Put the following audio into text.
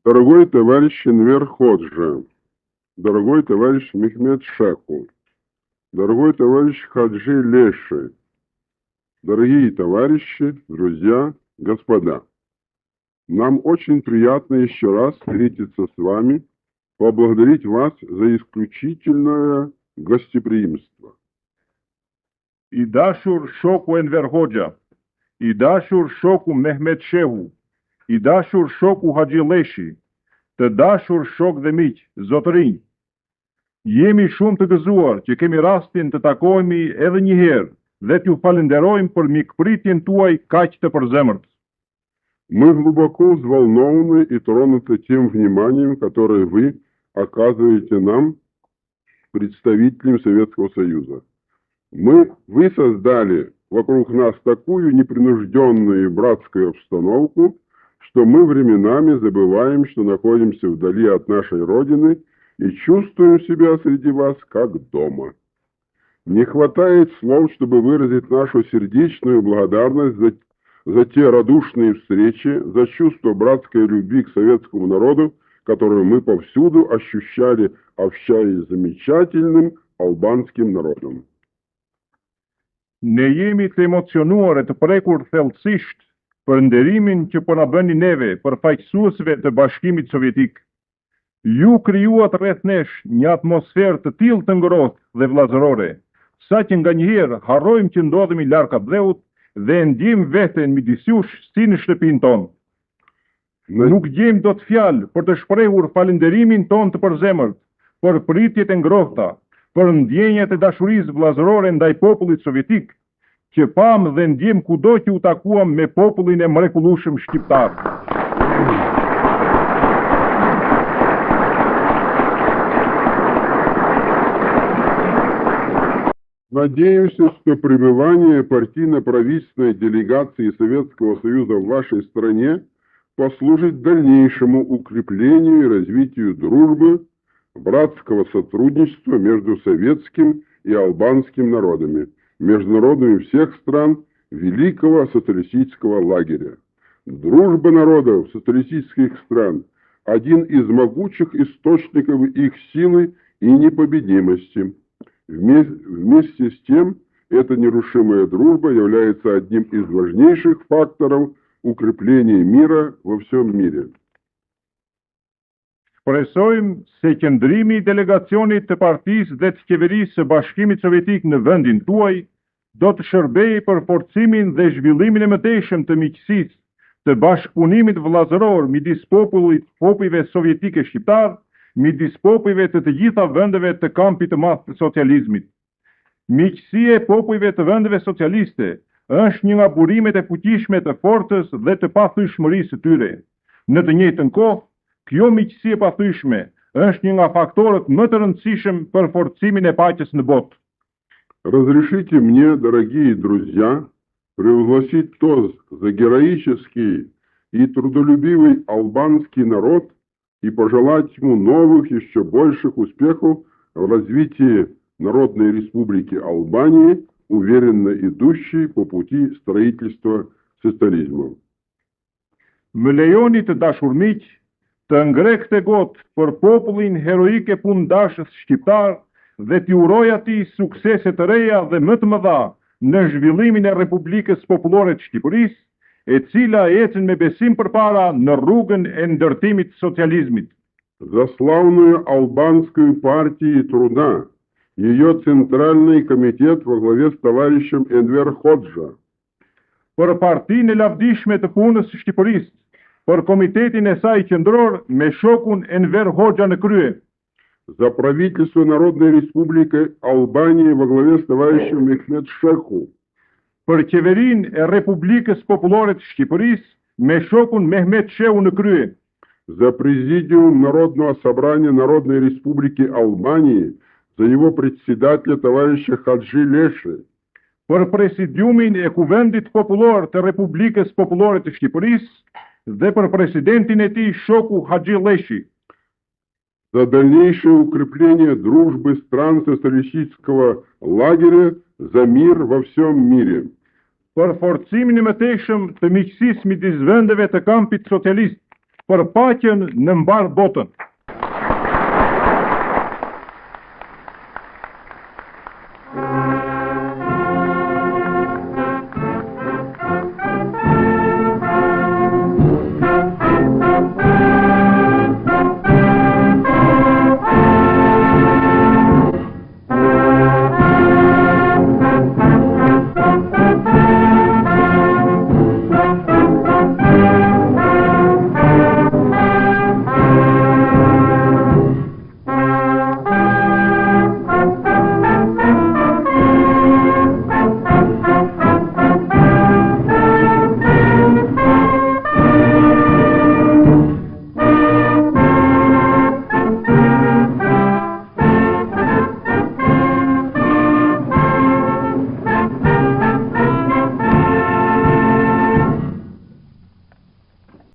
Дорогой товарищ Энвер Ходжа, дорогой товарищ Мехмед Шеху, дорогой товарищ Хаджи Леши, дорогие товарищи, друзья, господа, нам очень приятно еще раз встретиться с вами, поблагодарить вас за исключительное гостеприимство. I dashur shoku Enver Hoxha, i dashur shoku Mehmet Shehu, i dashur shoku Haxhi Leshi, të dashur shok dhe miq, zotërinj. Jemi shumë të gëzuar që kemi rastin të takohemi edhe një herë dhe t'ju falenderojmë për mikpritjen tuaj kaq të përzemërt. Мы глубоко взволнованы и тронуты тем вниманием, которое вы оказываете нам, представителям Советского Союза. Вы создали вокруг нас такую непринужденную и братскую обстановку, что мы временами забываем, что находимся вдали от нашей Родины и чувствуем себя среди вас как дома. Не хватает слов, чтобы выразить нашу сердечную благодарность за те радушные встречи, за чувство братской любви к советскому народу, которую мы повсюду ощущали, общаясь с замечательным албанским народом. Ne jemi të emocionuar e të prekur thellësisht për nderimin që po na bëni neve për faqësuesve të Bashkimit Sovjetik. Ju krijuat rreth nesh një atmosferë të tillë të ngrohtë dhe vllazërore, sa që nganjëherë harrojmë që ndodhemi larg dheut dhe ndjejmë veten midis jush si në shtëpinë tonë. Nuk gjejmë dot fjalë për të shprehur falënderimin ton të përzemërt për pritjet e ngrohta, për ndjenjat e dashurisë vllazërore ndaj popullit sovjetik, që pam dhe ndjem kudo që u takuam me popullin e mrekullueshëm shqiptar. Надеемся, что пребывание партийно-правительственной делегации Советского Союза в вашей стране послужит дальнейшему укреплению и развитию дружбы, братского сотрудничества между советским и албанским народами, между народами всех стран Великого социалистического лагеря. Дружба народов социалистических стран – один из могучих источников их силы и непобедимости. Вместе с тем, эта нерушимая дружба является одним из важнейших факторов укрепления мира во всем мире. Shpresojmë se qëndrimi i delegacionit të partisë dhe të qeverisë së Bashkimit Sovjetik në vendin tuaj do të shërbejë për forcimin dhe zhvillimin e mëtejshëm të miqësisë, të bashkëpunimit vllazëror midis popujve sovjetike shqiptar, midis popujve të gjitha vendeve të kampit të madh të socializmit. Miqësia e popujve të vendeve socialiste është një nga burimet e fuqishme të forcës dhe të pathyeshmërisë së tyre. Në të njëjtën kohë, kjo miqësi e pathyeshme është një nga faktorët më të rëndësishëm për forcimin e paqes në botë. Разрешите мне, дорогие друзья, провозгласить тост за героический и трудолюбивый албанский народ и пожелать ему новых, еще больших успехов в развитии Народной Республики Албании, уверенно идущей по пути строительства социализма. Më lejoni të dashur miq, të ngre këtë gotë për popullin heroik e pundashës shqiptar dhe t'i uroj atij suksese të reja dhe më të mëdha në zhvillimin e Republikës Popullore të Shqipërisë, e cila ecën me besim përpara në rrugën e ndërtimit të socializmit. За славную албанскую партию труда, ее Центральный комитет во главе с товарищем Энвер Ходжа. Për partinë e lavdishme të punës së Shqipërisë, për komitetin e saj qendror me shokun Enver Hoxha në krye. За правительство Народной Республики Албании во главе с товарищем Мехмед Шеху. Për qeverinë e Republikës Popullore të Shqipërisë me shokun Mehmet Shehu në krye. За Президиум Народного собрания Народной Республики Албании, за его председателя товарища Хаджи Леши. Për presidiumin e Kuvendit Popullor të Republikës Popullore të Shqipërisë dhe për presidentin e tij shoku Haxhi Leshi. За дальнейшее укрепление дружбы стран социалистического лагеря за мир во всем мире. Për forcimin e mëtejshëm të miqësisë midis vendeve të kampit socialist. për paqen në mbar botën.